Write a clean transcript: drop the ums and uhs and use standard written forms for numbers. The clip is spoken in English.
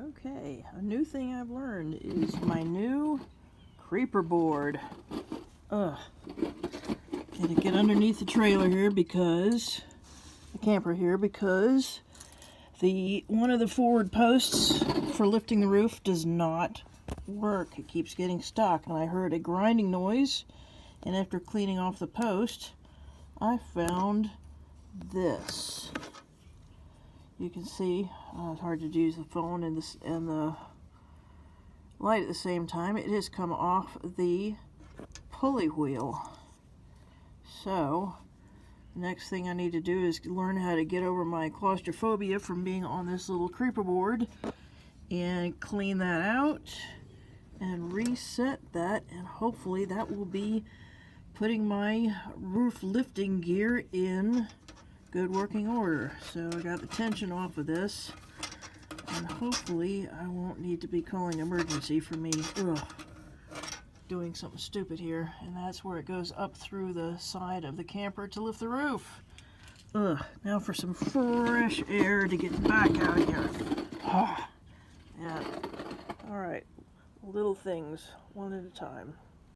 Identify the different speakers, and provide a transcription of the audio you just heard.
Speaker 1: Okay, a new thing I've learned is my new creeper board. Gotta get underneath the trailer here because the camper here because one of the forward posts for lifting the roof does not work. It keeps getting stuck, and I heard a grinding noise, and after cleaning off the post I found this. You can see it's hard to use the phone and the light at the same time. It has come off the pulley wheel. So the next thing I need to do is learn how to get over my claustrophobia from being on this little creeper board and clean that out and reset that, and hopefully that will be putting my roof lifting gear in good working order. So I got the tension off of this, and hopefully I won't need to be calling emergency for me doing something stupid here. And that's where it goes up through the side of the camper to lift the roof. Now for some fresh air to get back out here. Yeah. All right, little things, one at a time.